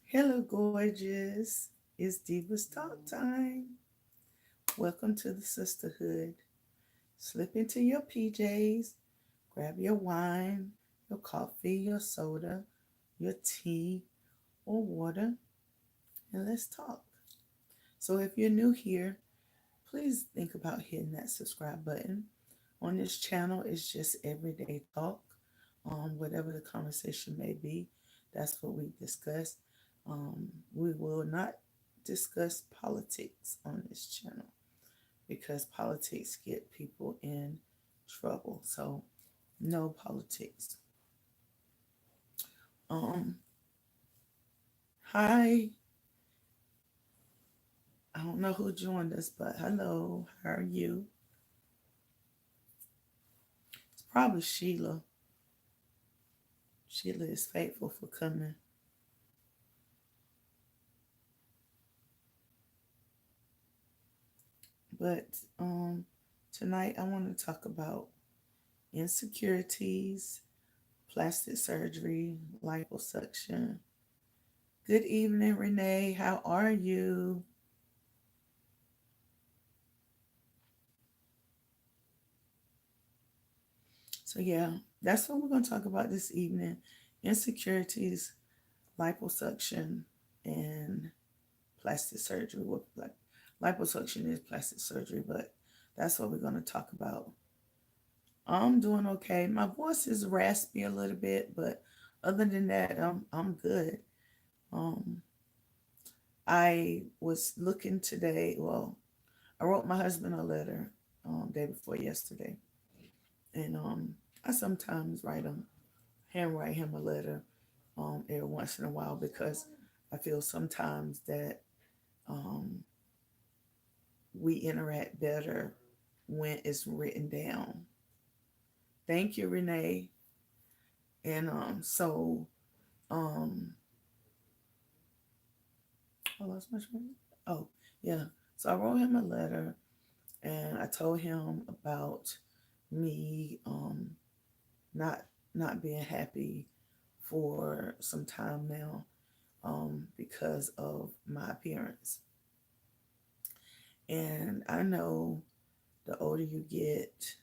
Hello, gorgeous. It's Diva's Talk Time. Welcome to the sisterhood. Slip into your PJs, grab your wine, your coffee, your soda, your tea, or water, and let's talk. So, if you're new here, please think about hitting that subscribe button. On this channel, it's just everyday talk. Whatever the conversation may be, that's what we discuss. We will not discuss politics on this channel because politics get people in trouble. So, no politics. Um, Hi. I don't know who joined us, but hello. How are you? It's probably Sheila. Sheila is faithful for coming. But tonight I want to talk about insecurities, plastic surgery, liposuction. Good evening, Renee. How are you? So, yeah, that's what we're going to talk about this evening: insecurities, liposuction, and plastic surgery. Well, like, liposuction is plastic surgery, but that's what we're going to talk about. I'm doing okay. My voice is raspy a little bit, but other than that, I'm good. Um, I was looking today. Well, I wrote my husband a letter day before yesterday, and I sometimes handwrite him a letter every once in a while because I feel sometimes that um, we interact better when it's written down. Thank you, Renee. And um, I lost my train. Oh, yeah. So I wrote him a letter and I told him about me not not being happy for some time now because of my appearance. And I know the older you get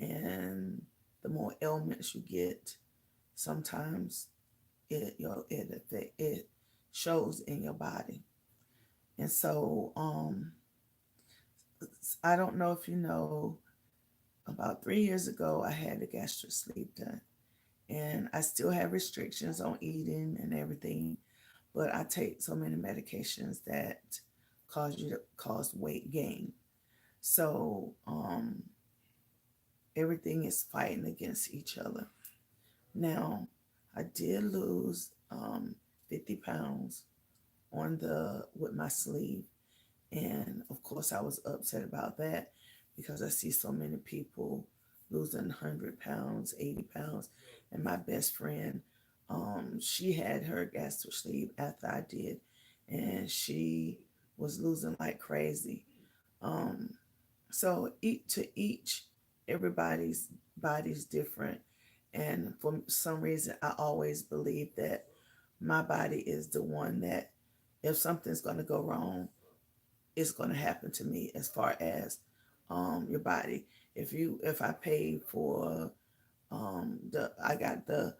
and the more ailments you get, sometimes it shows in your body. And so I don't know if you know, about 3 years ago I had a gastric sleeve done, and I still have restrictions on eating and everything, but I take so many medications that cause weight gain. So everything is fighting against each other. Now, I did lose 50 pounds on the with my sleeve, and of course I was upset about that because I see so many people losing 100 pounds, 80 pounds, and my best friend, she had her gastric sleeve after I did, and she was losing like crazy. Um, so eat to each, everybody's body's different. And for some reason, I always believe that my body is the one that if something's going to go wrong, it's going to happen to me as far as your body. If I paid for I got the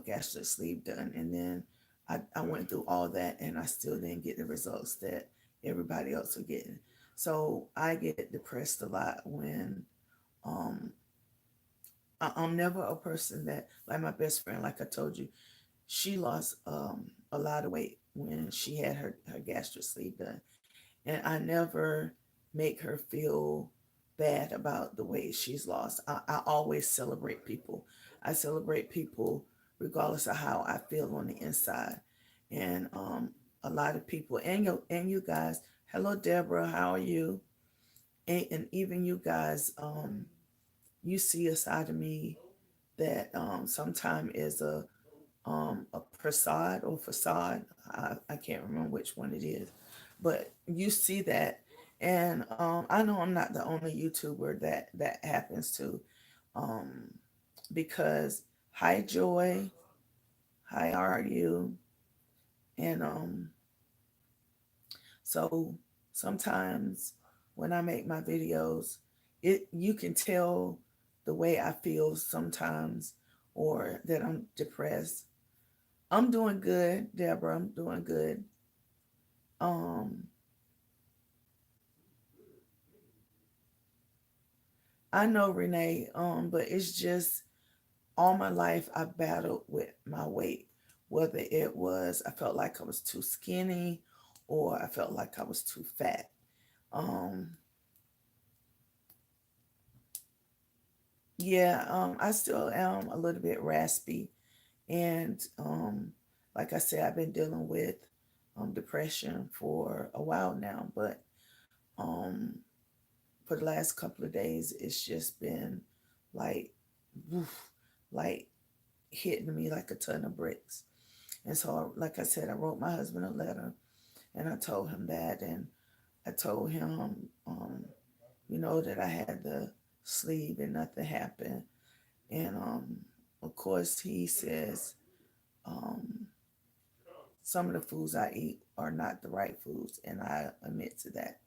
gastric sleeve done, and then I went through all that and I still didn't get the results that everybody else are getting. So I get depressed a lot when um, I'm never a person that, like my best friend, like I told you, she lost a lot of weight when she had her gastric sleeve done. And I never make her feel bad about the weight she's lost. I always celebrate people. I celebrate people regardless of how I feel on the inside. And a lot of people, and you guys, hello Deborah, how are you? And even you guys, you see a side of me that sometimes is a facade. I can't remember which one it is, but you see that, and I know I'm not the only YouTuber that happens to, um, because hi Joy, hi how are you? And so sometimes when I make my videos, you can tell the way I feel sometimes, or that I'm depressed. I'm doing good, Deborah. I'm doing good. Um, I know, Renee. But it's just all my life I battled with my weight, whether it was I felt like I was too skinny, or I felt like I was too fat. Um, yeah, I still am a little bit raspy, and like I said, I've been dealing with depression for a while now, but um, for the last couple of days, it's just been like, woof, like hitting me like a ton of bricks. And so, like I said, I wrote my husband a letter, and I told him that, and I told him, um, that I had the sleeve and nothing happened. And of course, he says um, some of the foods I eat are not the right foods, and I admit to that.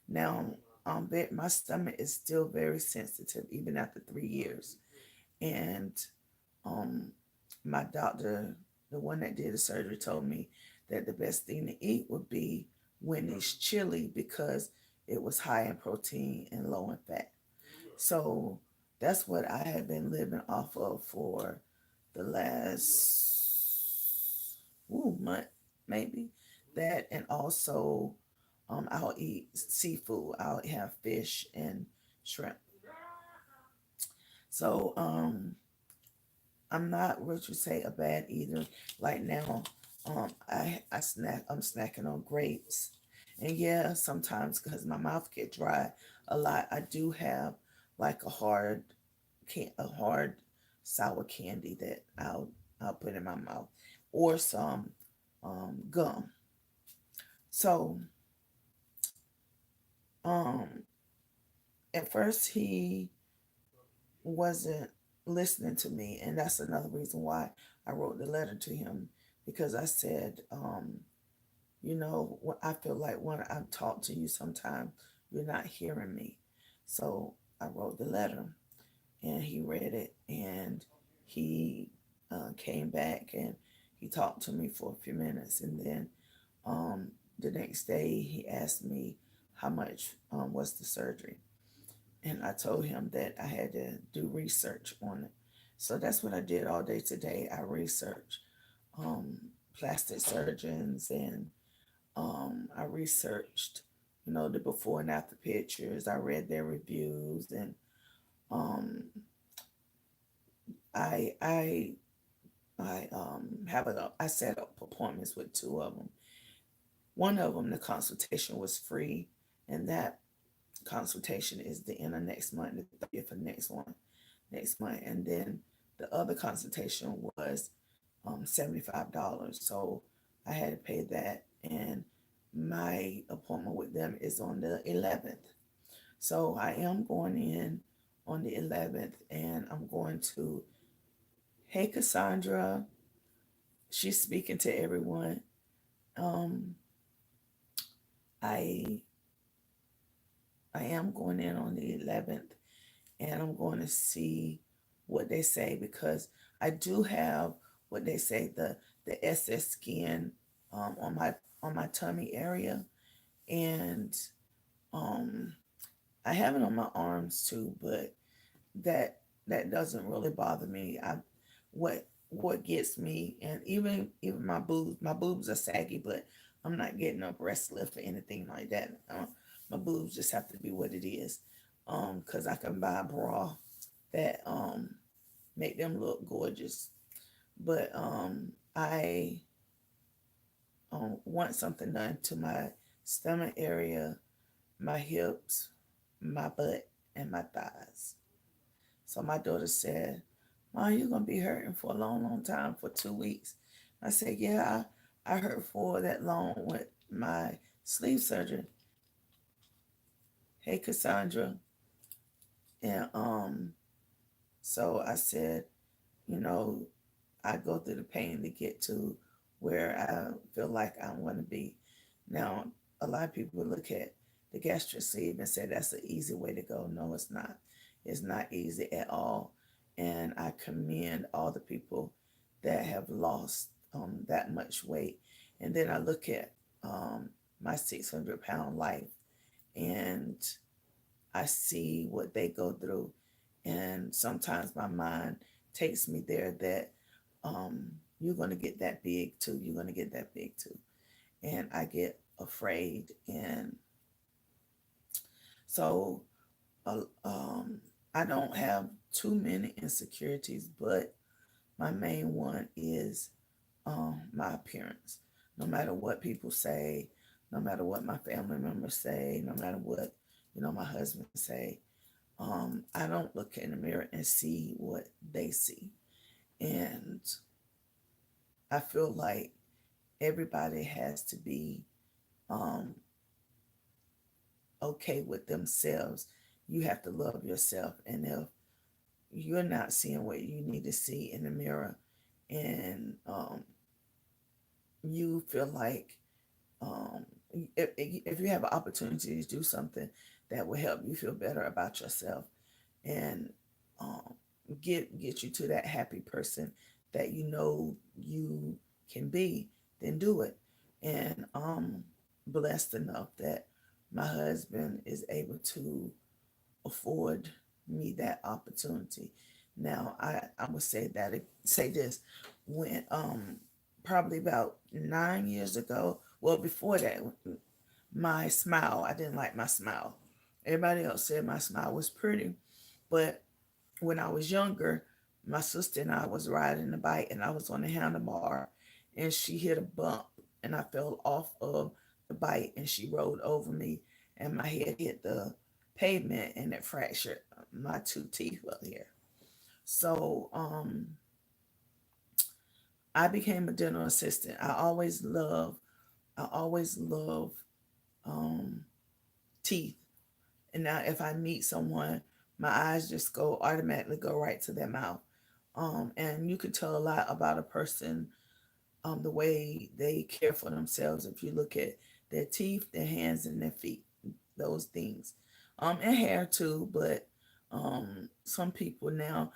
Now, my stomach is still very sensitive even after 3 years, and um, my doctor, the one that did the surgery, told me that the best thing to eat would be when it's chili, because it was high in protein and low in fat. So that's what I have been living off of for the last month, maybe. That, and also I'll eat seafood. I'll have fish and shrimp. So I'm not what you say a bad eater. Like now, I'm snacking on grapes, and yeah, sometimes because my mouth get dry a lot, I do have like a hard sour candy that I'll put in my mouth, or some gum. So um, at first he wasn't listening to me, and that's another reason why I wrote the letter to him, because I said, I feel like when I talk to you, sometimes you're not hearing me. So I wrote the letter, and he read it, and he came back, and he talked to me for a few minutes, and then um, the next day he asked me how much was the surgery. And I told him that I had to do research on it. So that's what I did all day today. I researched um, plastic surgeons, and I researched, the before and after pictures. I read their reviews, and um, I I I set up appointments with two of them. One of them, the consultation was free, and that consultation is the end of next month, the 30th of next month, and then the other consultation was $75. So I had to pay that, and my appointment with them is on the 11th. So I am going in on the 11th, and I'm going to, hey Cassandra, she's speaking to everyone. Um, I I am going in on the 11th, and I'm going to see what they say, because I do have what they say, the SS skin on my tummy area, and um I have it on my arms too, but that that doesn't really bother me. What gets me, and even my boobs are saggy, but I'm not getting a breast lift or anything like that. My boobs just have to be what it is, because I can buy a bra that make them look gorgeous. But I want something done to my stomach area, my hips, my butt, and my thighs. So my daughter said, "Mom, you're gonna be hurting for a long, long time, for 2 weeks." I said, "Yeah, I hurt for that long with my sleeve surgery." Hey, Cassandra, and so I said, you know, I go through the pain to get to where I feel like I want to be. Now, a lot of people look at the gastric sleeve and say that's an easy way to go. No, it's not. It's not easy at all. And I commend all the people that have lost that much weight. And then I look at my 600-pound life, and I see what they go through. And sometimes my mind takes me there that you're going to get that big too. You're going to get that big too. And I get afraid. And so I don't have too many insecurities, but my main one is my appearance. No matter what people say, no matter what my family members say, no matter what my husband say, I don't look in the mirror and see what they see. And I feel like everybody has to be um, okay with themselves. You have to love yourself. And if you're not seeing what you need to see in the mirror, and you feel like um, if you have an opportunity to do something that will help you feel better about yourself, and um, get you to that happy person that you can be, then do it. And I'm blessed enough that my husband is able to afford me that opportunity. Now, I would say this, when probably about 9 years ago, well, before that, my smile, I didn't like my smile. Everybody else said my smile was pretty, but when I was younger, my sister and I was riding the bike, and I was on the handlebar, and she hit a bump, and I fell off of the bike, and she rolled over me, and my head hit the pavement, and it fractured my two teeth up here. So I became a dental assistant. I always love um, teeth. And now if I meet someone, my eyes just automatically go right to their mouth. And you can tell a lot about a person, the way they care for themselves, if you look at their teeth, their hands, and their feet, those things. And hair too, but some people now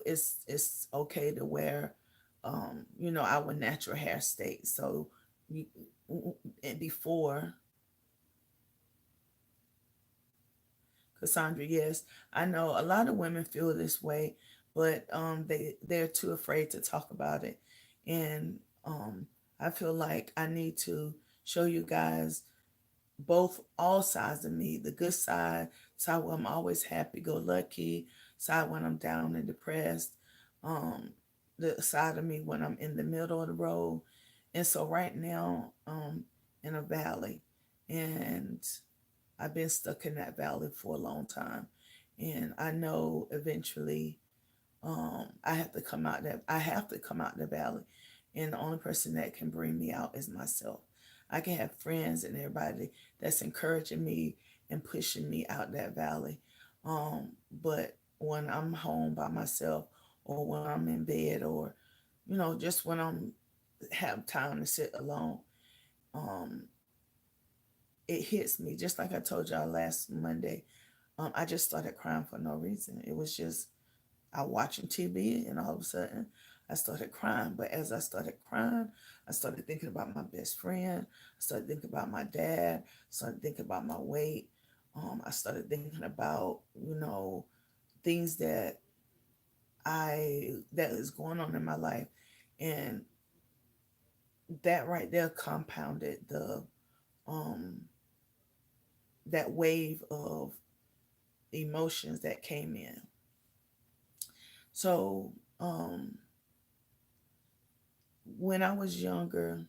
it's okay to wear our natural hair state. So you, and before, Cassandra, yes, I know a lot of women feel this way, but they're too afraid to talk about it. And I feel like I need to show you guys both all sides of me, the good side where I'm always happy go lucky, side when I'm down and depressed, um, the side of me when I'm in the middle of the road. And so right now, in a valley, and I've been stuck in that valley for a long time. And I know eventually I have to come out the valley. And the only person that can bring me out is myself. I can have friends and everybody that's encouraging me and pushing me out that valley. But when I'm home by myself, or when I'm in bed, or just when I'm have time to sit alone, um, it hits me just like I told y'all last Monday. I just started crying for no reason. It was just I watching TV, and all of a sudden I started crying. But as I started crying, I started thinking about my best friend. I started thinking about my dad. I started thinking about my weight. I started thinking about things that is going on in my life, and that right there compounded the um that wave of emotions that came in. So when I was younger,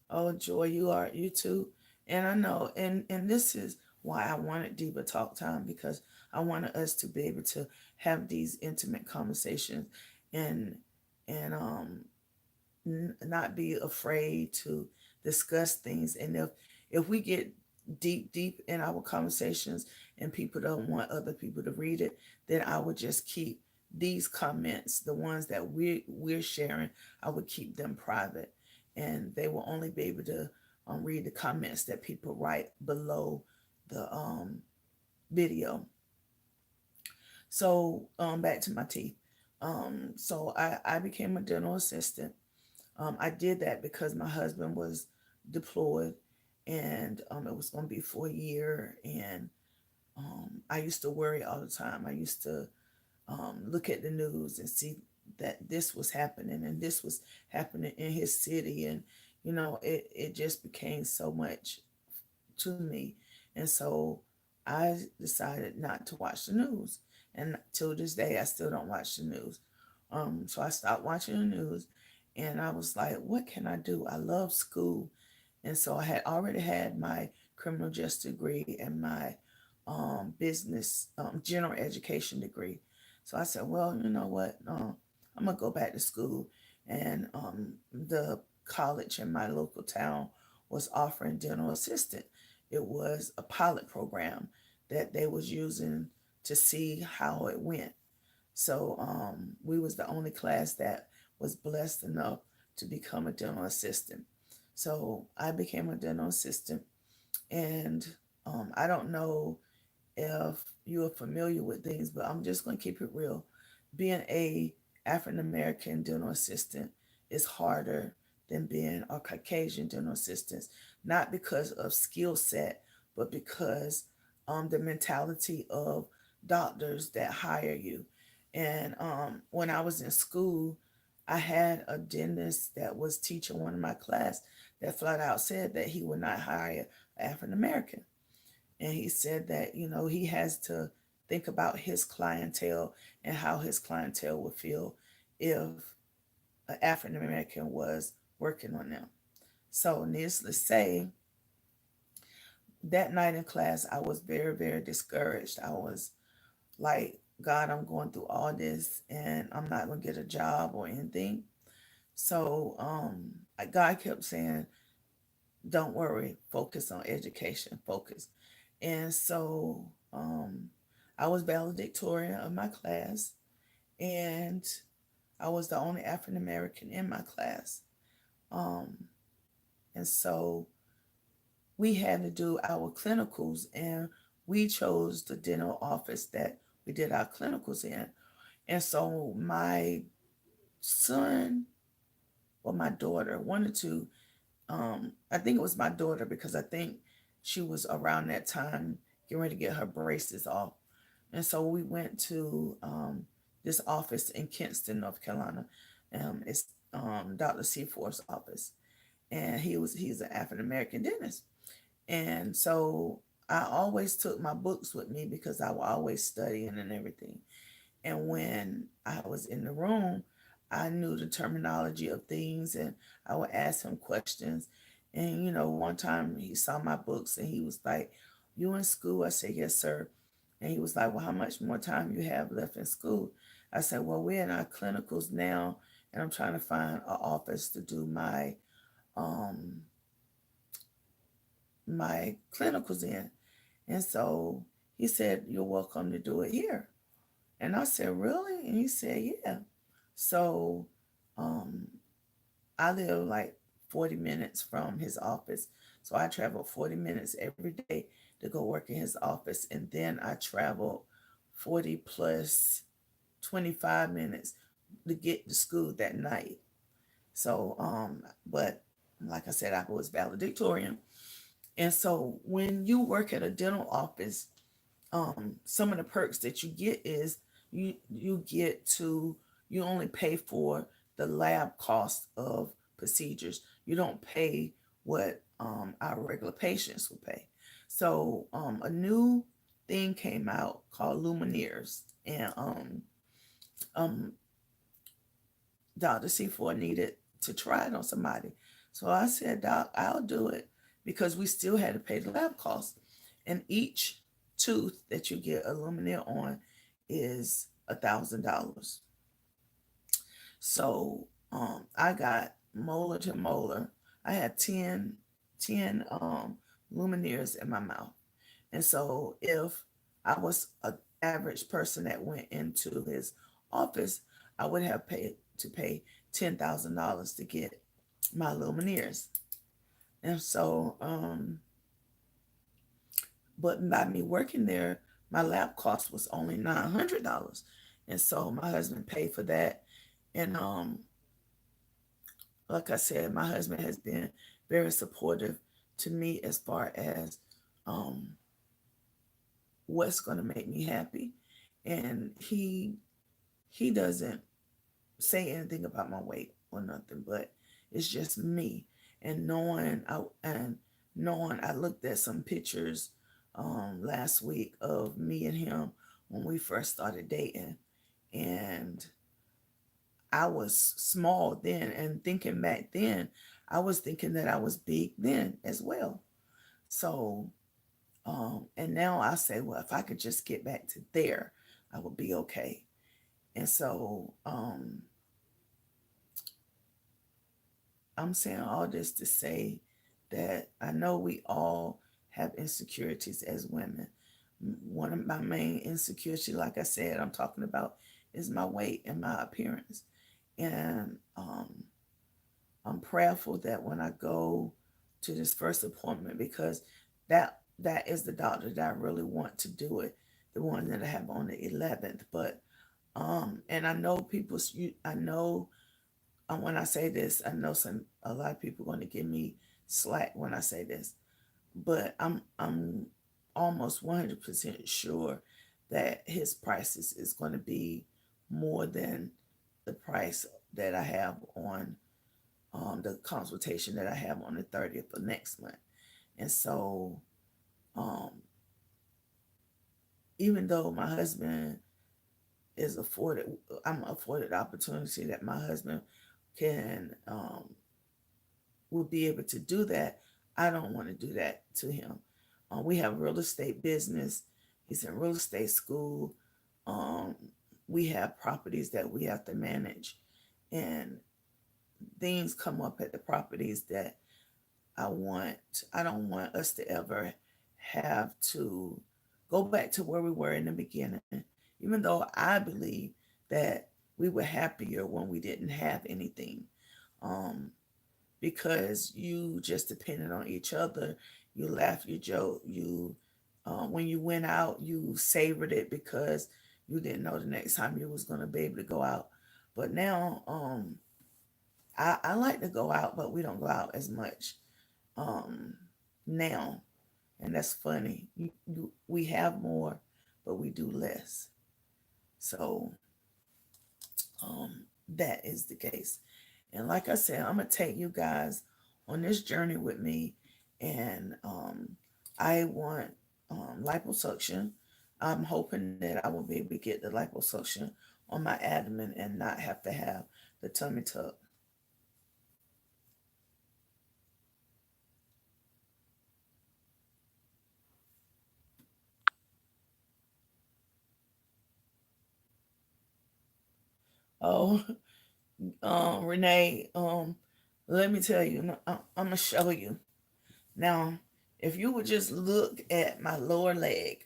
oh Joy, you too. And I know, and this is why I wanted Diva Talk Time, because I wanted us to be able to have these intimate conversations, and and not be afraid to discuss things. And if we get deep in our conversations and people don't want other people to read it, then I would just keep these comments, the ones that we're sharing, I would keep them private, and they will only be able to read the comments that people write below the video. So back to my teeth. So I became a dental assistant. I did that because my husband was deployed, and it was going to be for a year, and I used to worry all the time. I used to look at the news and see that this was happening and this was happening in his city, and it just became so much to me. And so I decided not to watch the news, and till this day I still don't watch the news. So I stopped watching the news, and I was like, what can I do? I love school. And so I had already had my criminal justice degree and my business general education degree. So I said, well, you know what? I'm gonna go back to school. And the college in my local town was offering dental assistant. It was a pilot program that they was using to see how it went. So we was the only class that was blessed enough to become a dental assistant. So I became a dental assistant, and I don't know if you're familiar with things, but I'm just going to keep it real. Being a African American dental assistant is harder than being a Caucasian dental assistant, not because of skill set, but because the mentality of doctors that hire you. And when I was in school, I had a dentist that was teaching one of my class that flat out said that he would not hire African American. And he said that, he has to think about his clientele and how his clientele would feel if an African American was working on them. So, needless to say, that night in class, I was very, very discouraged. I was like, God, I'm going through all this and I'm not going to get a job or anything. So, God kept saying, don't worry, focus on education, focus. And so I was valedictorian of my class, and I was the only African American in my class. Um, and so we had to do our clinicals, and we chose the dental office that we did our clinicals in. And so my son or my daughter, one or two, I think it was my daughter because I think she was around that time getting ready to get her braces off. And so we went to this office in Kinston, North Carolina. It's Dr. Seaforth's office, and he's an African American dentist. And so I always took my books with me because I was always studying and everything. And when I was in the room, I knew the terminology of things, and I would ask him questions. And, one time he saw my books and he was like, you in school? I said, yes, sir. And he was like, well, how much more time you have left in school? I said, well, we're in our clinicals now, and I'm trying to find an office to do um, my clinicals in. And so he said, you're welcome to do it here. And I said, really? And he said, yeah. So um, I live like 40 minutes from his office. So I traveled 40 minutes every day to go work in his office. And then I traveled 40 plus 25 minutes to get to school that night. So, but like I said, I was valedictorian. And so when you work at a dental office, some of the perks that you get is you get to you only pay for the lab cost of procedures. You don't pay what our regular patients will pay. So a new thing came out called Lumineers, and um, Dr. C4 needed to try it on somebody. So I said, Doc, I'll do it because we still had to pay the lab costs. And each tooth that you get a luminaire on is $1,000. So I got molar to molar. I had 10 luminaires in my mouth. And so if I was an average person that went into his office, I would have paid to pay $10,000 to get my lumineers. And so, but by me working there, my lab cost was only $900. And so my husband paid for that. And like I said, my husband has been very supportive to me as far as um, what's going to make me happy. And he doesn't say anything about my weight or nothing, but it's just me. And knowing I looked at some pictures last week of me and him when we first started dating, and I was small then, and thinking back then, I was thinking that I was big then as well. So, and now I say, well, if I could just get back to there, I would be okay. And so, I'm saying all this to say that I know we all have insecurities as women. One of my main insecurities, like I said, I'm talking about is my weight and my appearance. And I'm prayerful that when I go to this first appointment, because that that is the doctor that I really want to do it, the one that I have on the 11th. But and I know I know when I say this, I know a lot of people are going to give me slack when I say this, but I'm almost 100% sure that his prices is going to be more than the price that I have on the consultation that I have on the 30th of next month. And so, um, even though my husband is afforded, I'm afforded the opportunity that my husband can will be able to do that. I don't want to do that to him. We have real estate business. He's in real estate school. Um, we have properties that we have to manage, and things come up at the properties that I want. I don't want us to ever have to go back to where we were in the beginning, even though I believe that we were happier when we didn't have anything. Um, because you just depended on each other. You laughed, you joked, you when you went out, you savored it because you didn't know the next time you was gonna be able to go out. But now, I like to go out, but we don't go out as much um, now, and that's funny. We have more, but we do less. So um, that is the case. And like I said, I'm gonna take you guys on this journey with me, and I want liposuction. I'm hoping that I will be able to get the liposuction on my abdomen and not have to have the tummy tuck. Oh, Renee, let me tell you, I'm gonna show you now. If you would just look at my lower leg,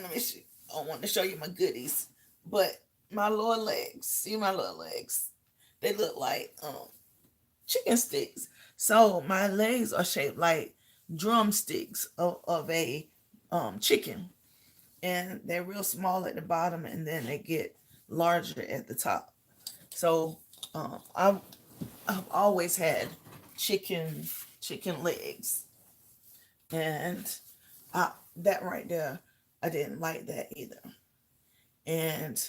let me see. I want to show you my goodies, but my lower legs, see my lower legs, they look like chicken sticks. So my legs are shaped like drumsticks of a chicken, and they're real small at the bottom, and then they get larger at the top. So I've always had chicken legs, and I, that right there, I didn't like that either. And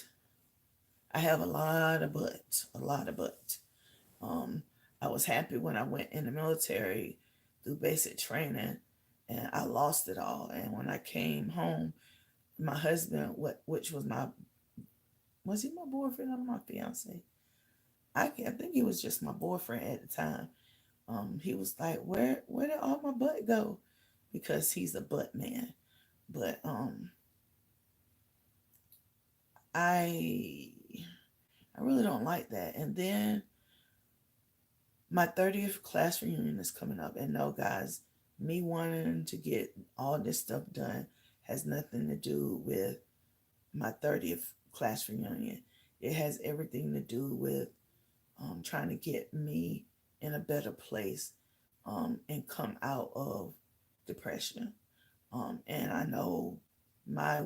I have a lot of butt, a lot of butt. Um, I was happy when I went in the military through basic training, and I lost it all. And when I came home, my husband, which was he my boyfriend or my fiance? I think he was just my boyfriend at the time. He was like, where did all my butt go? Because he's a butt man. But I I really don't like that. And then my 30th class reunion is coming up. And no, guys, me wanting to get all this stuff done has nothing to do with my 30th class reunion. it has everything to do with trying to get me in a better place and come out of depression. And I know my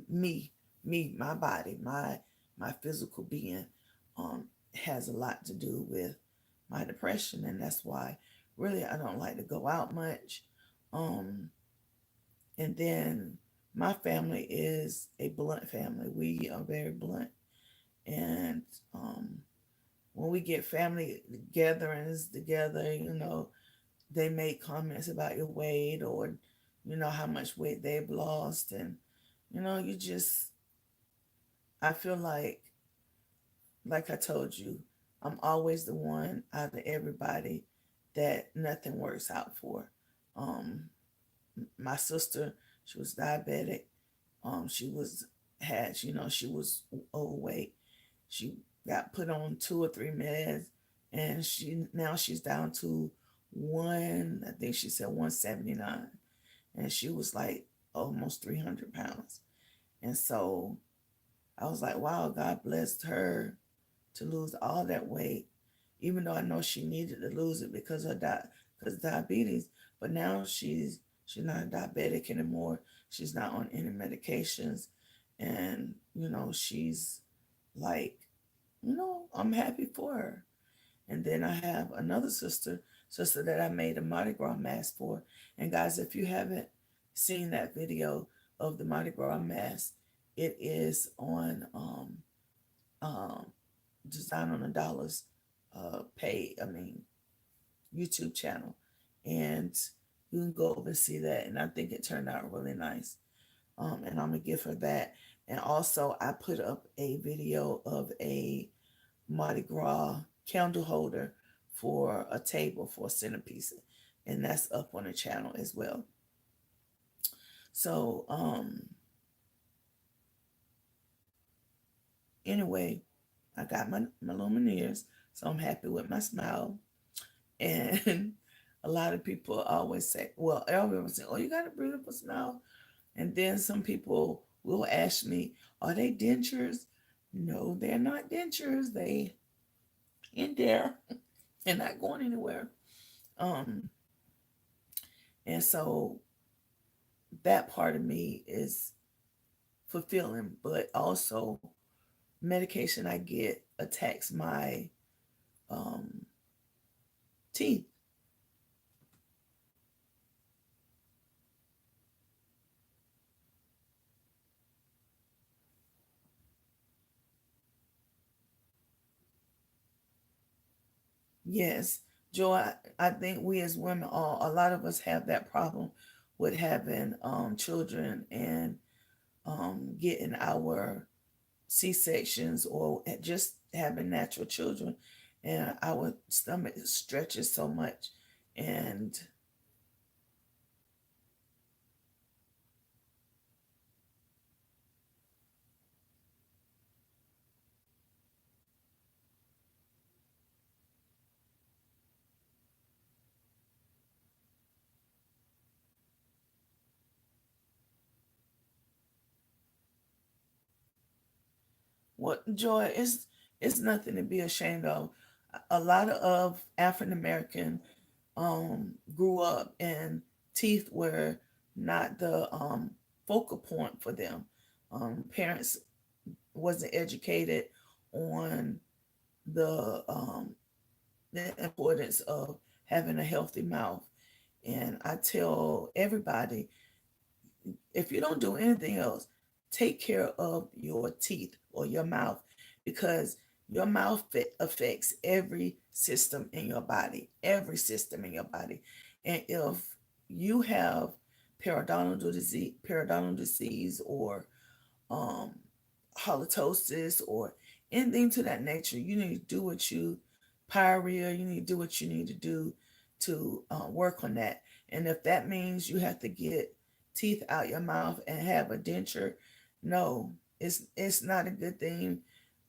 me my body my physical being um, has a lot to do with my depression, and that's why really I don't like to go out much. Um, and then my family is a blunt family. We are very blunt, and um, when we get family gatherings together, they make comments about your weight or, how much weight they've lost. And, you just, I feel like I told you, I'm always the one out of everybody that nothing works out for. Um, my sister, she was diabetic. She was, she was overweight. She got put on 2 or 3 meds, and she's down to one. I think she said 179, and she was like almost 300 pounds. And so I was like, wow, God blessed her to lose all that weight, even though I know she needed to lose it because of diabetes. But now she's not a diabetic anymore. She's not on any medications, and she's like, I'm happy for her. And then I have another sister that I made a Mardi Gras mask for. And guys, if you haven't seen that video of the Mardi Gras mask, it is on um, Design on the Dollars YouTube channel. And you can go over and see that. And I think it turned out really nice. And I'm gonna give her that. And also I put up a video of a Mardi Gras candle holder for a table for a centerpiece, and that's up on the channel as well. So anyway, I got my Lumineers, so I'm happy with my smile. And a lot of people always say, well, everyone say, oh, you got a beautiful smile. And then some people will ask me, are they dentures? No, they're not dentures. They in there and not going anywhere. Um, and so that part of me is fulfilling, but also medication I get attacks my um, teeth. Yes, Joy, I think we as women, a lot of us have that problem with having children and getting our C-sections or just having natural children. And our stomach stretches so much. And what Joy is, it's nothing to be ashamed of. A lot of African American grew up and teeth were not the focal point for them. Parents wasn't educated on the importance of having a healthy mouth. And I tell everybody, if you don't do anything else, take care of your teeth or your mouth, because your mouth affects every system in your body. And if you have periodontal disease or um, halitosis or anything to that nature, you need to do what you pyorrhea. You need to do what you need to do to work on that. And if that means you have to get teeth out your mouth and have a denture, no, it's not a good thing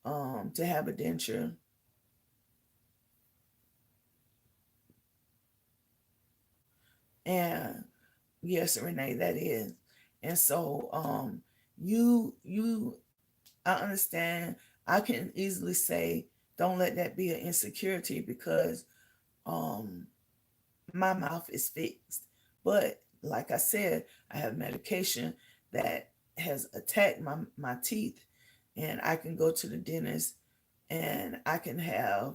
to have a denture. And yes, Renee, that is. And so you I understand. I can easily say, don't let that be an insecurity because um, my mouth is fixed. But like I said, I have medication that has attacked my teeth, and I can go to the dentist and I can have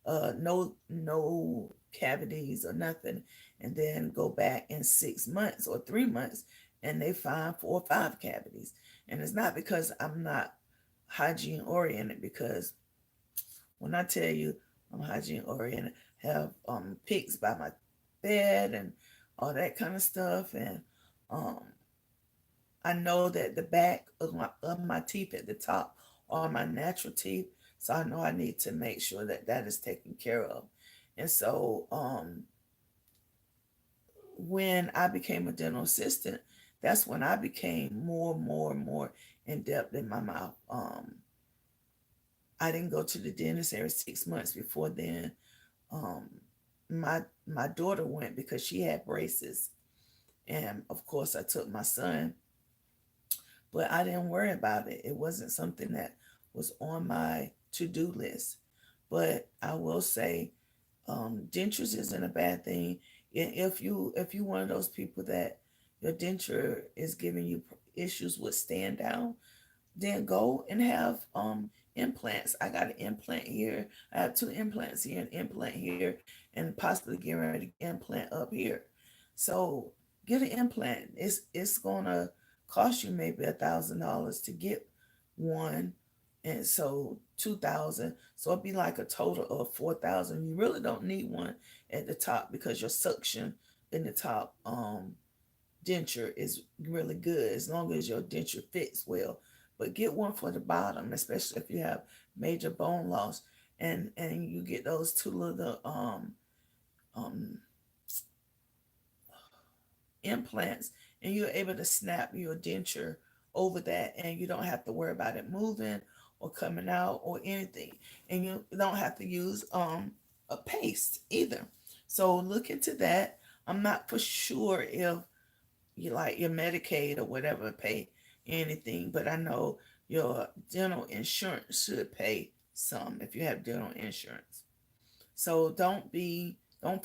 no cavities or nothing, and then go back in 6 months or 3 months, and they find 4 or 5 cavities. And it's not because I'm not hygiene oriented, because when I tell you I'm hygiene oriented, have pics by my bed and all that kind of stuff, and um, I know that the back of my teeth at the top are my natural teeth, so I know I need to make sure that that is taken care of. And so when I became a dental assistant, that's when I became more in depth in my mouth. I didn't go to the dentist every 6 months before then. Um, my daughter went because she had braces, and of course I took my son, but I didn't worry about it. It wasn't something that was on my to-do list. But I will say, dentures isn't a bad thing. If you one of those people that your denture is giving you issues with stand down, then go and have implants. I got an implant here. I have 2 implants here, an implant here, and possibly getting ready to get an implant up here. So get an implant. It's gonna cost you maybe $1,000 to get one, and so 2,000. So it'd be like a total of 4,000. You really don't need one at the top because your suction in the top denture is really good as long as your denture fits well. But get one for the bottom, especially if you have major bone loss, and you get those 2 little um implants, and you're able to snap your denture over that, and you don't have to worry about it moving or coming out or anything, and you don't have to use a paste either. So look into that. I'm not for sure if you like your Medicaid or whatever pay anything, but I know your dental insurance should pay some if you have dental insurance. So don't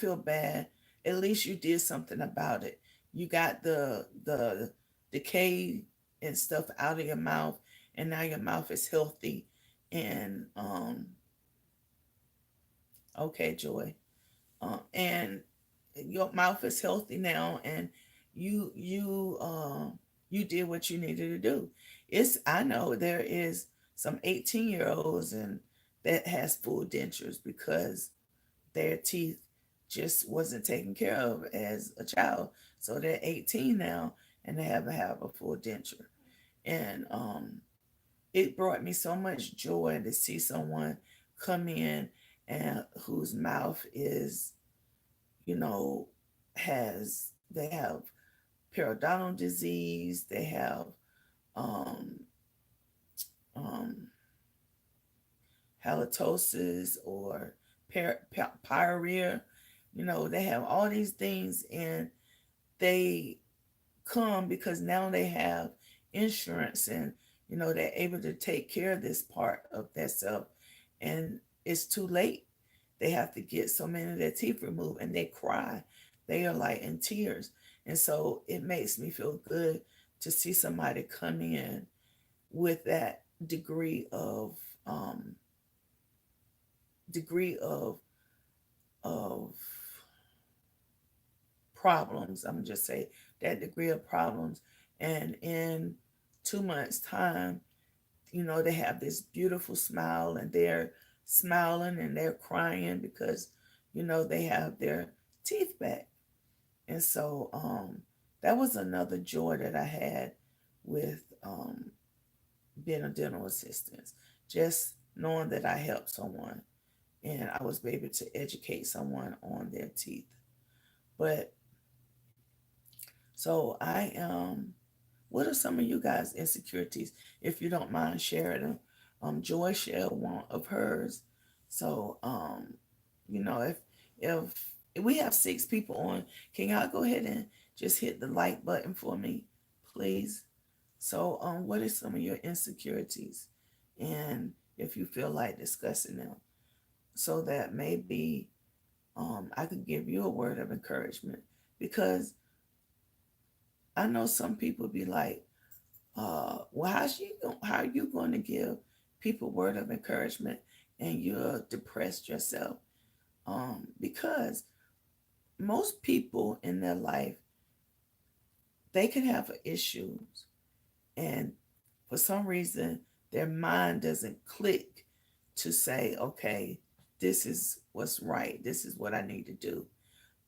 feel bad. At least you did something about it. You got the decay and stuff out of your mouth, and now your mouth is healthy. And okay, Joy. And your mouth is healthy now, and you did what you needed to do. I know there is some 18-year-olds and that has full dentures because their teeth just wasn't taken care of as a child. So they're 18 now and they haven't have a full denture. And it brought me so much joy to see someone come in and whose mouth is, you know, they have periodontal disease, they have um, um, halitosis or pyorrhea. They have all these things, and they come because now they have insurance, and they're able to take care of this part of themselves, and it's too late. They have to get so many of their teeth removed, and they cry. They are like in tears. And so it makes me feel good to see somebody come in with that um degree of problems. I'm gonna just say that degree of problems, and in 2 months time, they have this beautiful smile, and they're smiling and they're crying because they have their teeth back. And so that was another joy that I had with being a dental assistant, just knowing that I helped someone and I was able to educate someone on their teeth. But so I what are some of you guys' insecurities? If you don't mind sharing them, Joy shared one of hers. So if we have 6 people on, can y'all go ahead and just hit the like button for me, please? So what are some of your insecurities? And if you feel like discussing them, so that maybe I could give you a word of encouragement. Because I know some people be like, well, how are you going to give people word of encouragement and you're depressed yourself? Because most people in their life, they can have issues, and for some reason their mind doesn't click to say, okay, this is what's right, this is what I need to do.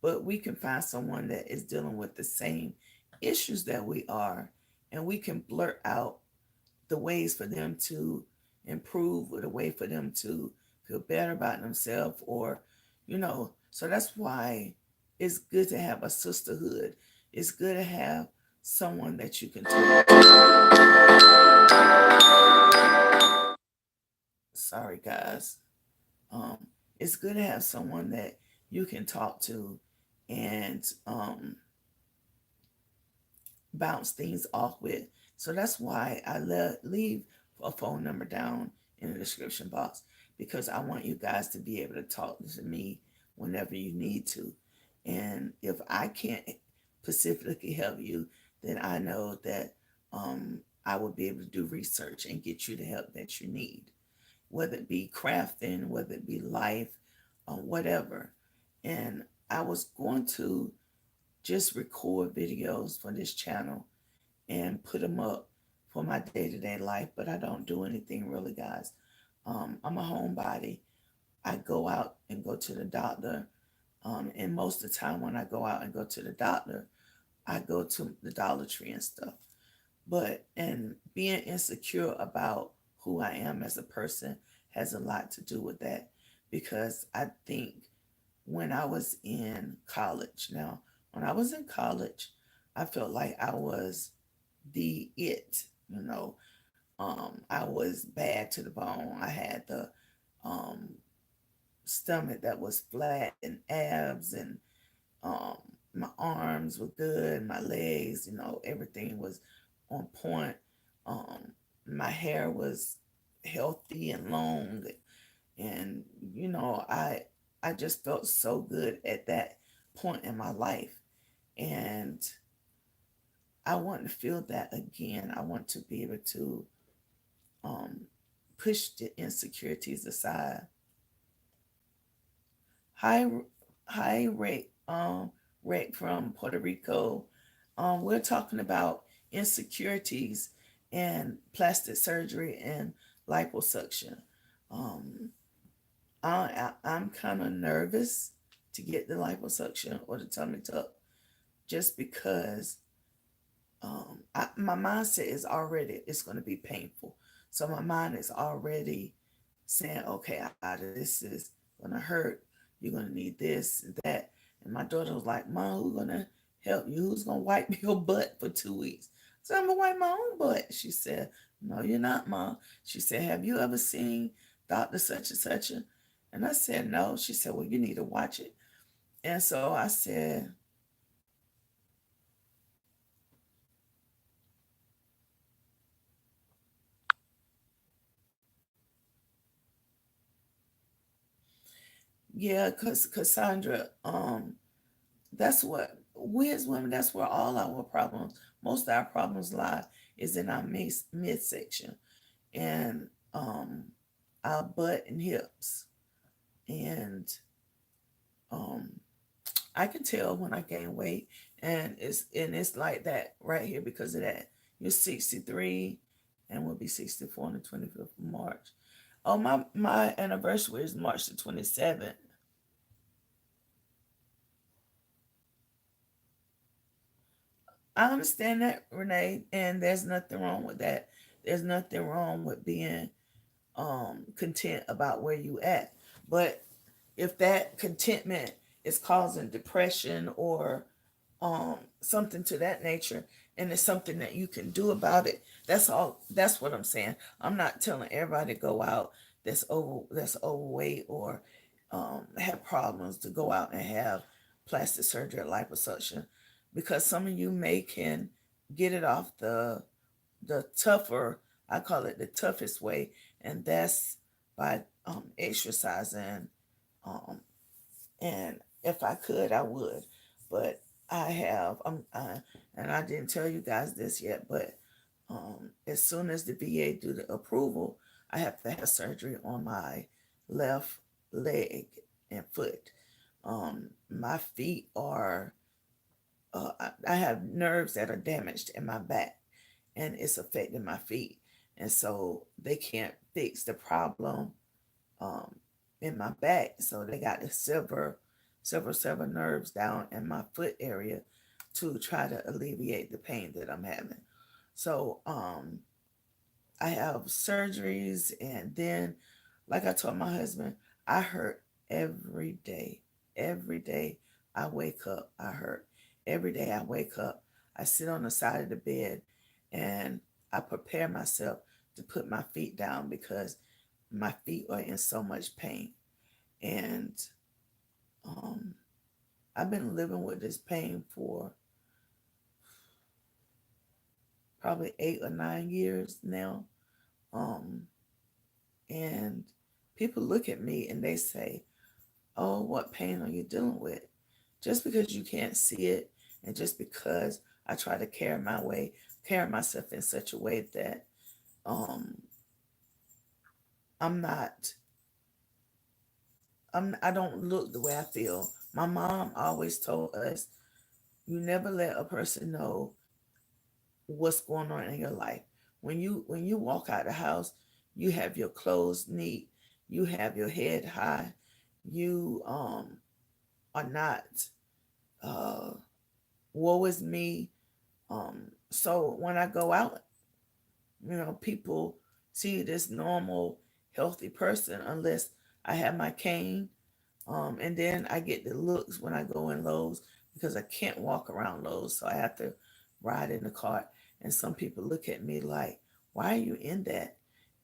But we can find someone that is dealing with the same issues that we are, and we can blurt out the ways for them to improve, or the way for them to feel better about themselves, or so that's why it's good to have a sisterhood. It's good to have someone that you can talk to. Sorry guys. um it's good to have someone that you can talk to, and bounce things off with. So that's why I leave a phone number down in the description box, because I want you guys to be able to talk to me whenever you need to. And if I can't specifically help you, then I know that I will be able to do research and get you the help that you need, whether it be crafting, whether it be life, whatever. And I was going to just record videos for this channel and put them up for my day-to-day life, but I don't do anything really, guys. I'm a homebody. I go out and go to the doctor, and most of the time when I go out and go to the doctor, I go to the Dollar Tree and stuff. But and being insecure about who I am as a person has a lot to do with that, because I think when I was in college, now when I was in college, I felt like I was the it, you know. I was bad to the bone. I had the um, stomach that was flat, and abs, and um, my arms were good, my legs, everything was on point. My hair was healthy and long, and I just felt so good at that point in my life, and I want to feel that again. I want to be able to um, push the insecurities aside. Hi, hi, Rick from Puerto Rico. We're talking about insecurities and plastic surgery and liposuction. Um, I'm kind of nervous to get the liposuction or the tummy tuck, just because my mindset is already it's going to be painful. So my mind is already saying, okay, this is going to hurt. You're going to need this and that. And my daughter was like, Mom, who's going to help you? Who's going to wipe your butt for 2 weeks? So I'm going to wipe my own butt. She said, no, you're not, Mom. She said, have you ever seen Dr. Such and Such? And I said, no. She said, well, you need to watch it. And so I said, yeah, because Cassandra, that's what we as women, that's where all our problems, most of our problems lie, is in our midsection, and um, our butt and hips. And um, I can tell when I gain weight, and it's like that right here because of that. You're 63 and we'll be 64 on the 25th of March. Oh, my anniversary is March the 27th. I understand that, Renee, and there's nothing wrong with that. There's nothing wrong with being content about where you at. But if that contentment is causing depression or something to that nature, and it's something that you can do about it, that's all. That's what I'm saying. I'm not telling everybody to go out that's overweight or have problems to go out and have plastic surgery or liposuction, because some of you may can get it off the tougher, I call it the toughest way, and that's by exercising, um, and if I could, I would. But I have, and I didn't tell you guys this yet, but as soon as the VA do the approval, I have to have surgery on my left leg and foot. My feet are, I have nerves that are damaged in my back, and it's affecting my feet. And so they can't fix the problem um, in my back. So they got to several nerves down in my foot area to try to alleviate the pain that I'm having. So I have surgeries, and then, like I told my husband, I hurt every day. Every day I wake up, I hurt. Every day I wake up, I sit on the side of the bed and I prepare myself to put my feet down because my feet are in so much pain. And um, I've been living with this pain for probably 8 or 9 years now. Um, and people look at me and they say, "Oh, what pain are you dealing with?" Just because you can't see it, and just because I try to carry myself in such a way that um, I'm not, I don't look the way I feel. My mom always told us, "You never let a person know what's going on in your life. When you walk out the house, you have your clothes neat, you have your head high, you are not uh woe is me." So when I go out, people see this normal, healthy person unless I have my cane. And then I get the looks when I go in Lowe's because I can't walk around Lowe's, so I have to ride in the cart. And some people look at me like, "Why are you in that?"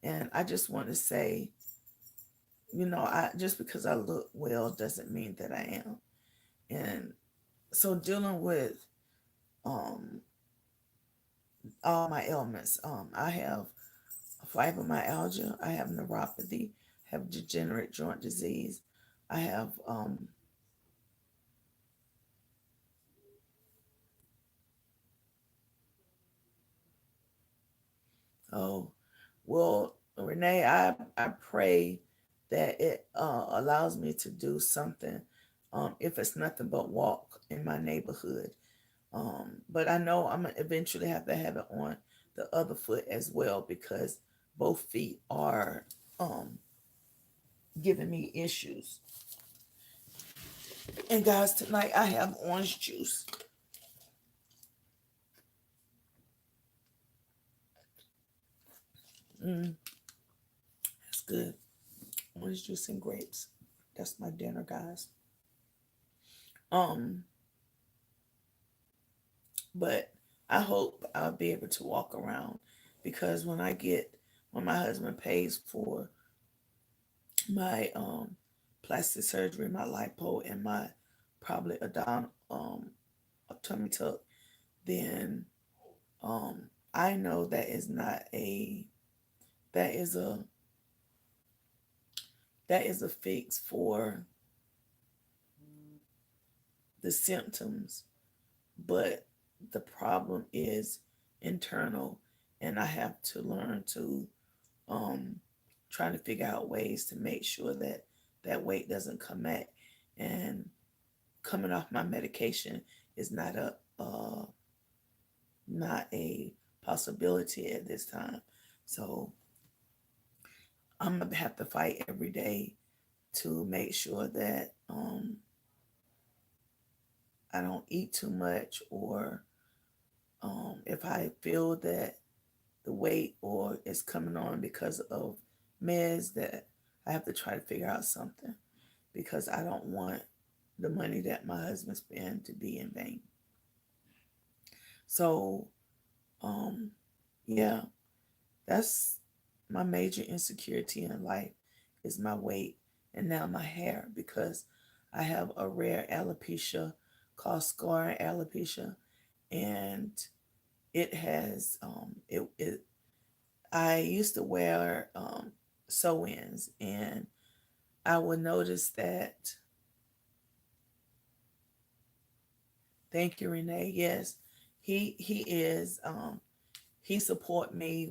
And I just want to say, I just because I look well doesn't mean that I am. And so dealing with um all my ailments, I have fibromyalgia, I have neuropathy, I have degenerate joint disease, I have oh, well, Renee, I pray that it allows me to do something, if it's nothing but walk in my neighborhood. But I know I'm gonna eventually have to have it on the other foot as well because both feet are um, giving me issues. And guys, tonight I have orange juice. Mm, that's good. Orange juice and grapes. That's my dinner, guys. Um, but I hope I'll be able to walk around because when my husband pays for my plastic surgery, my lipo, and my probably a tummy tuck, then um I know that is a that is a fix for the symptoms, but the problem is internal, and I have to learn to um try to figure out ways to make sure that that weight doesn't come back. And coming off my medication is not a possibility at this time. So I'm gonna have to fight every day to make sure that I don't eat too much, or if I feel that the weight or is coming on because of meds, that I have to try to figure out something because I don't want the money that my husband spent to be in vain. So um yeah, that's my major insecurity in life is my weight and now my hair because I have a rare alopecia called scarring alopecia, and it has it I used to wear sew-ins, and I will notice that. Thank you, Renee. Yes, he is. He support me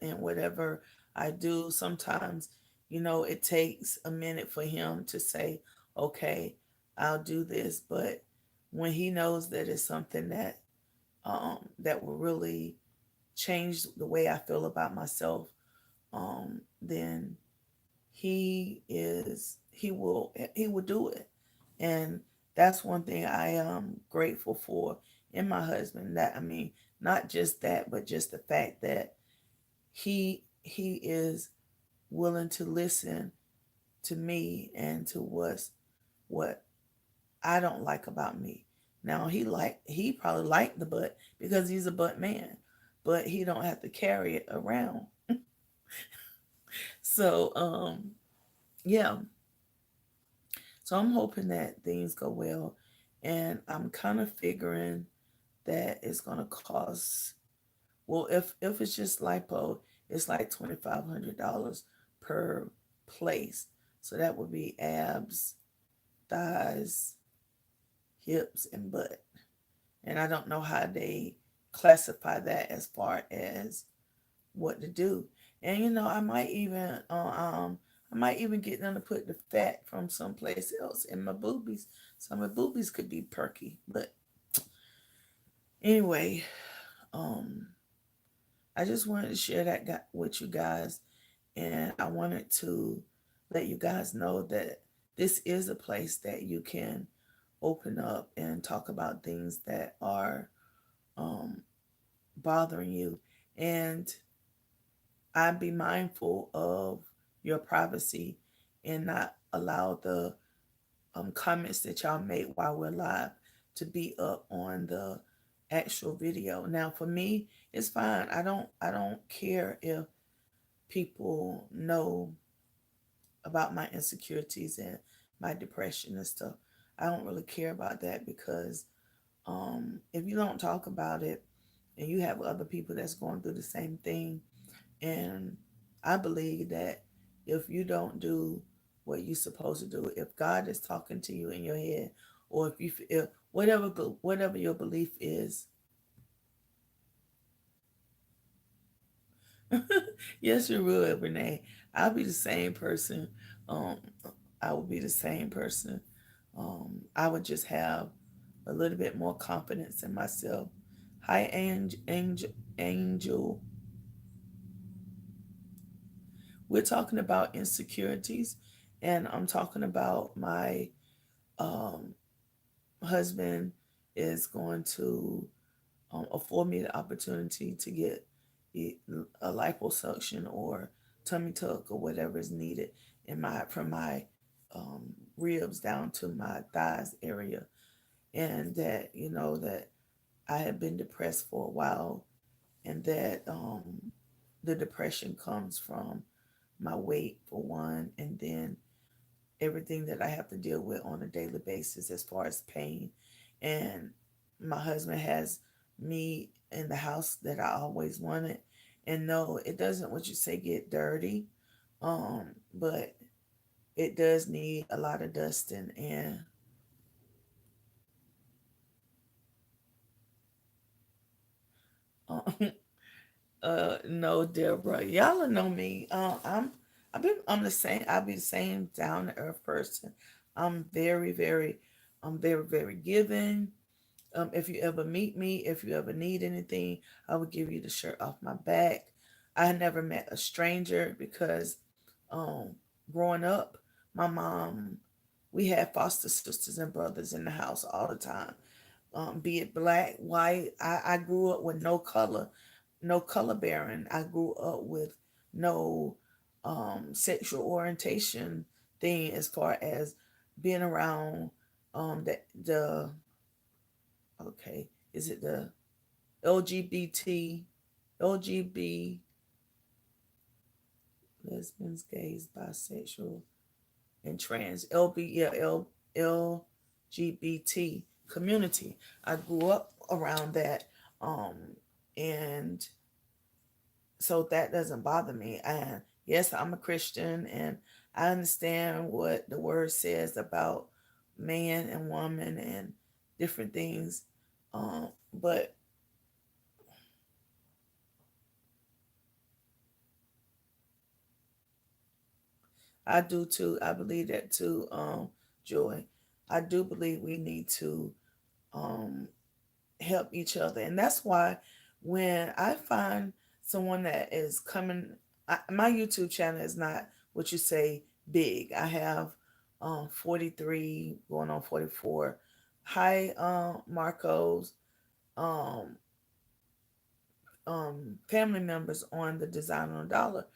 in whatever I do. Sometimes, it takes a minute for him to say, "Okay, I'll do this," but when he knows that it's something that will really change the way I feel about myself, then he will do it. And that's one thing I am grateful for in my husband. That, I mean, not just that, but just the fact that he is willing to listen to me and to what I don't like about me. Now, he probably liked the butt because he's a butt man, but he don't have to carry it around. So yeah. So I'm hoping that things go well, and I'm kind of figuring that it's gonna cost. Well, if it's just lipo, it's like $2,500 per place. So that would be abs, thighs, hips, and butt. And I don't know how they classify that as far as what to do. And I might even get them to put the fat from someplace else in my boobies. So my boobies could be perky. But anyway, um, I just wanted to share that with you guys, and I wanted to let you guys know that this is a place that you can open up and talk about things that are um, bothering you, and I'd be mindful of your privacy and not allow the comments that y'all made while we're live to be up on the actual video. Now, for me, it's fine. I don't care if people know about my insecurities and my depression and stuff. I don't really care about that because if you don't talk about it and you have other people that's going through the same thing, and I believe that if you don't do what you're supposed to do, if God is talking to you in your head, or if whatever your belief is, yes, you will, Renee. I'll be the same person. Um, I will be the same person. I would just have a little bit more confidence in myself. Hi, Angel. We're talking about insecurities, and I'm talking about my um, husband is going to afford me the opportunity to get a liposuction or tummy tuck or whatever is needed from my ribs down to my thighs area, and that that I had been depressed for a while, and that the depression comes from my weight for one, and then everything that I have to deal with on a daily basis as far as pain. And my husband has me in the house that I always wanted. And no, it doesn't, what you say, get dirty. But it does need a lot of dusting. And uh, no, Deborah, y'all know me. I'll be the same down to earth person. I'm very, very, I'm very, very giving. If you ever meet me, if you ever need anything, I will give you the shirt off my back. I never met a stranger because um, growing up, my mom, we had foster sisters and brothers in the house all the time. Be it black, white. I grew up with no color, no color bearing. I grew up with no sexual orientation thing as far as being around the okay, is it the LGBT, LGBT, lesbians, gays, bisexual, and trans, LGBT community? I grew up around that, um, and so that doesn't bother me. And Yes, I'm a Christian and I understand what the word says about man and woman and different things. But I do too. I believe that too, Joy. I do believe we need to um, help each other. And that's why when I find someone that is coming, my YouTube channel is not what you say big. I have 43 going on 44. Hi, Marcos, um, family members on the Design on a Dollar.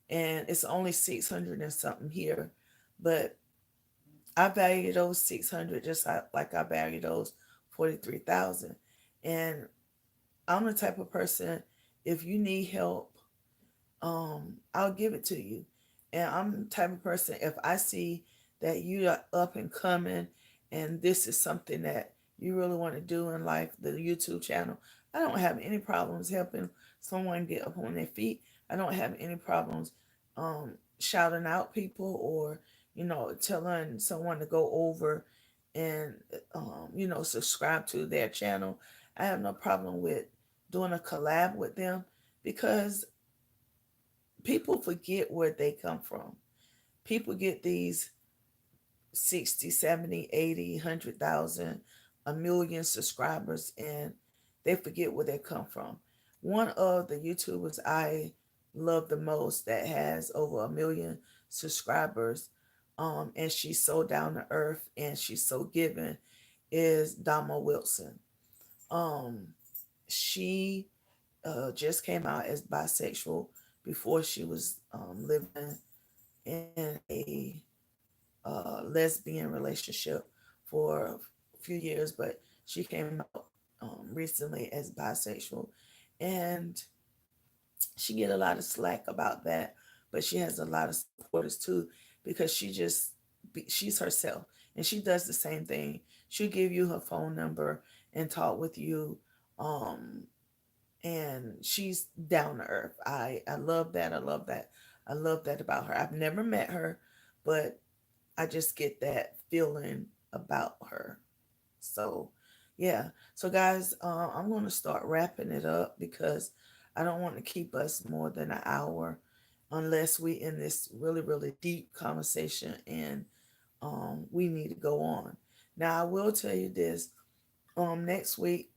And it's only 600 and something here. But I value those 600 just like I value those 43,000. And I'm the type of person, if you need help, I'll give it to you. And I'm the type of person, if I see that you are up and coming and this is something that you really want to do in life, the YouTube channel, I don't have any problems helping someone get up on their feet. I don't have any problems shouting out people or, telling someone to go over and, subscribe to their channel. I have no problem with doing a collab with them because people forget where they come from. People get these 60, 70, 80, 100,000, a million subscribers, and they forget where they come from. One of the YouTubers I love the most that has over a million subscribers, and she's so down to earth and she's so giving, is Dama Wilson. Um, she just came out as bisexual before she was living in a lesbian relationship for a few years, but she came out recently as bisexual, and she get a lot of slack about that, but she has a lot of supporters too because she's herself and she does the same thing. She'll give you her phone number and talk with you. Um, and she's down to earth. I love that. I love that. I love that about her. I've never met her, but I just get that feeling about her. So, yeah. So, guys, I'm going to start wrapping it up because I don't want to keep us more than an hour unless we in this really, really deep conversation and we need to go on. Now, I will tell you this. Next week,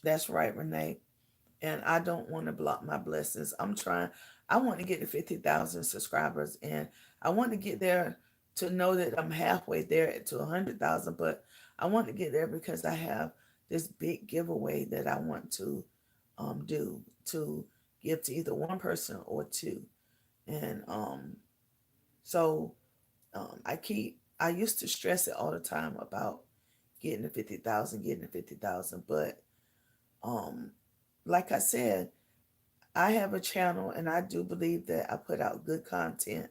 that's right, Renee. And I don't want to block my blessings. I want to get to 50,000 subscribers and I want to get there to know that I'm halfway there to 100,000, but I want to get there because I have this big giveaway that I want to do to give to either one person or two. And so I used to stress it all the time about getting to 50,000, getting to 50,000, but um, like I said, I have a channel and I do believe that I put out good content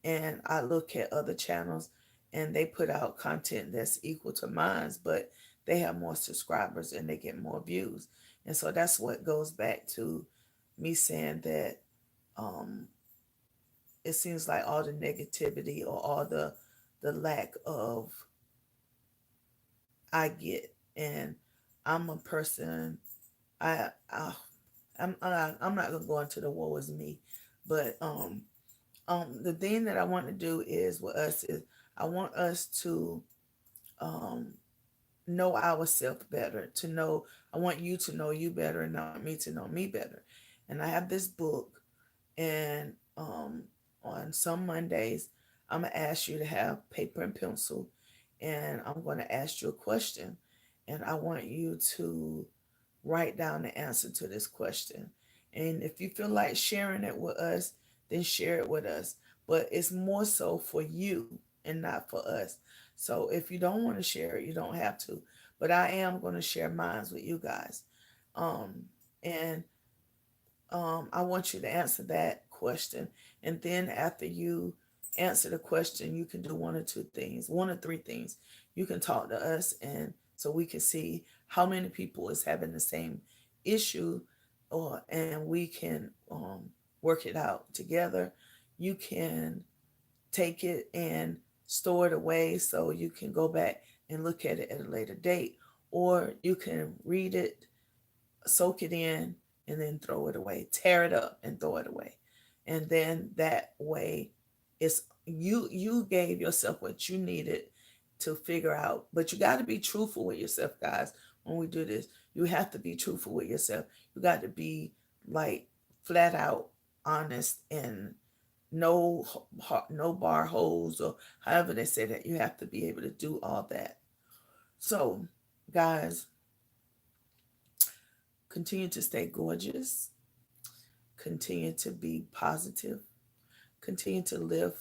and I look at other channels and they put out content that's equal to mine's, but they have more subscribers and they get more views. And so that's what goes back to me saying that um, it seems like all the negativity or all the lack of I get. And I'm a person, I I'm not gonna go into the woe is me, but the thing that I want to do is with us is I want us to um know ourselves better, to know I want you to know you better and not me to know me better. And I have this book and on some Mondays I'm gonna ask you to have paper and pencil and I'm gonna ask you a question and I want you to write down the answer to this question. And if you feel like sharing it with us, then share it with us. But it's more so for you and not for us. So if you don't want to share it, you don't have to. But I am going to share mine with you guys. Um, and I want you to answer that question. And then after you answer the question, you can do one or two things, one or three things. You can talk to us and so we can see how many people is having the same issue, and we can work it out together. You can take it and store it away so you can go back and look at it at a later date, or you can read it, soak it in, and then throw it away, tear it up and throw it away. And then that way it's you gave yourself what you needed to figure out. But you got to be truthful with yourself, guys. When we do this, you have to be truthful with yourself. You got to be like flat out honest, and no no bar holes, or however they say that. You have to be able to do all that. So guys, continue to stay gorgeous, continue to be positive, continue to lift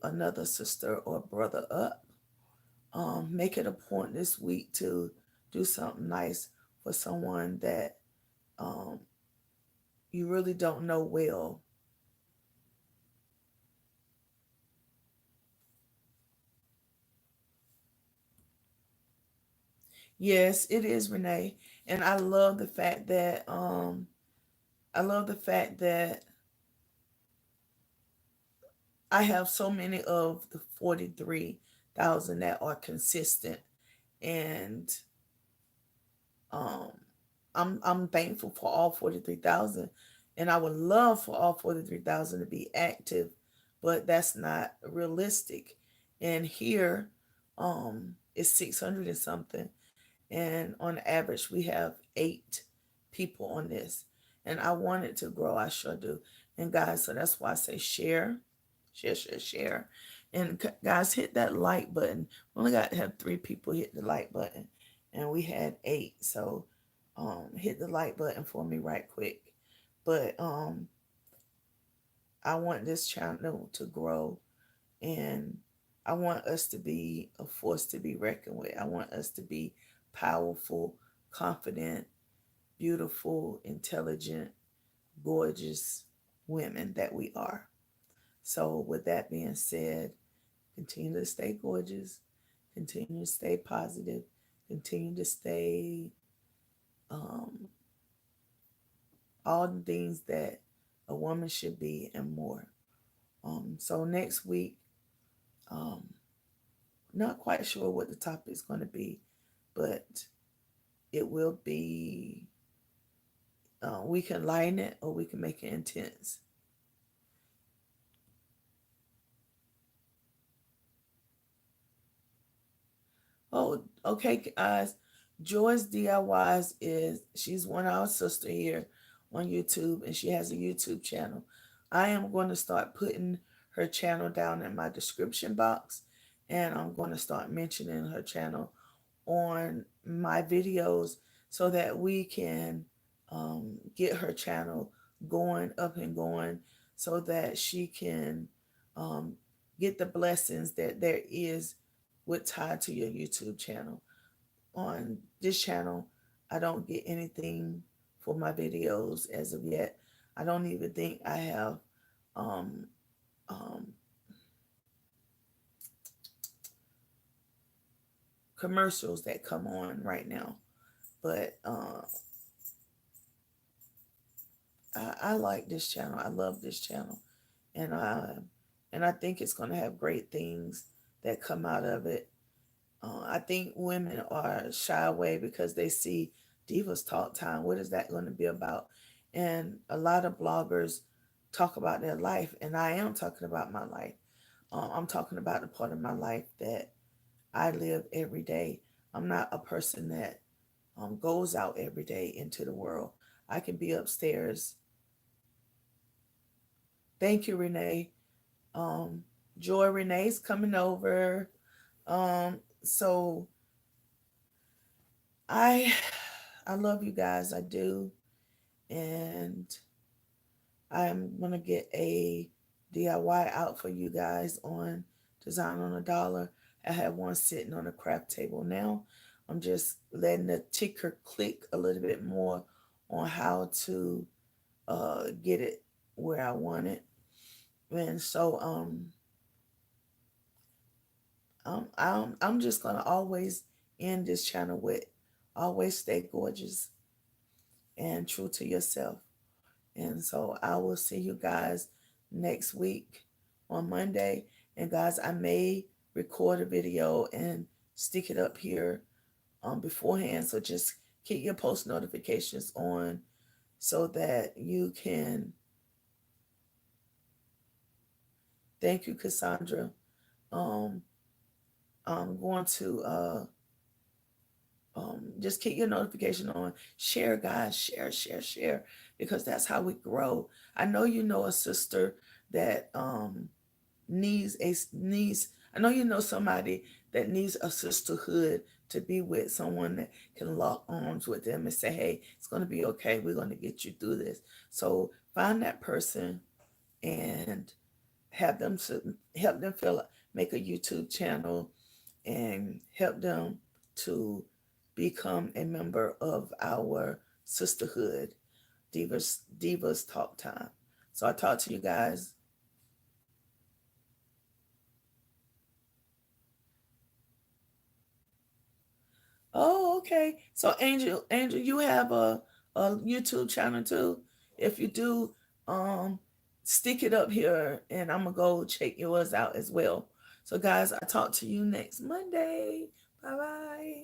another sister or brother up. Make it a point this week to do something nice for someone that um, you really don't know well. Yes, it is, Renee. And I love the fact that I have so many of the 43,000 that are consistent, and um I'm thankful for all 43,000, and I would love for all 43,000 to be active, but that's not realistic. And here it's 600 and something, and on average we have 8 people on this, and I want it to grow. I sure do. And guys, so that's why I say share, share, share, share. And guys, hit that like button. We only got to have 3 people hit the like button, and we had 8. So hit the like button for me right quick. But I want this channel to grow, and I want us to be a force to be reckoned with. I want us to be powerful, confident, beautiful, intelligent, gorgeous women that we are. So, with that being said, continue to stay gorgeous, continue to stay positive, continue to stay um, all the things that a woman should be and more. So, next week, um, not quite sure what the topic is going to be, but it will be, we can lighten it or we can make it intense. Oh, okay, guys. Joy's DIYs is she's one of our sister here on YouTube, and she has a YouTube channel. I am going to start putting her channel down in my description box, and I'm going to start mentioning her channel on my videos so that we can get her channel going up and going, so that she can um, get the blessings that there is with tied to your YouTube channel. On this channel, I don't get anything for my videos as of yet. I don't even think I have um, um, commercials that come on right now. But I like this channel. I love this channel, and I think it's going to have great things that come out of it. I think women are shy away because they see Divas Talk Time. What is that going to be about? And a lot of bloggers talk about their life, and I am talking about my life. I'm talking about the part of my life that I live every day. I'm not a person that goes out every day into the world. I can be upstairs. Thank you, Renee. Um, Joy Renee's coming over. So I I love you guys. I do. And I'm gonna get a DIY out for you guys on Design on a Dollar. I have one sitting on the craft table now. I'm just letting the ticker click a little bit more on how to get it where I want it. And so I'm just gonna always end this channel with always stay gorgeous and true to yourself. And so I will see you guys next week on Monday. And guys, I may record a video and stick it up here beforehand. So just keep your post notifications on so that you can. Thank you, Cassandra. Um, I'm going to just keep your notification on. Share, guys. Share, share, share, because that's how we grow. I know you know a sister that needs. I know you know somebody that needs a sisterhood to be with, someone that can lock arms with them and say, "Hey, it's going to be okay. We're going to get you through this." So find that person and have them help them make a YouTube channel and help them to become a member of our sisterhood, Divas Talk Time. So I talk to you guys. Oh, okay. So Angel, you have a YouTube channel too. If you do, um, stick it up here, and I'm gonna go check yours out as well. So guys, I talk to you next Monday. Bye bye.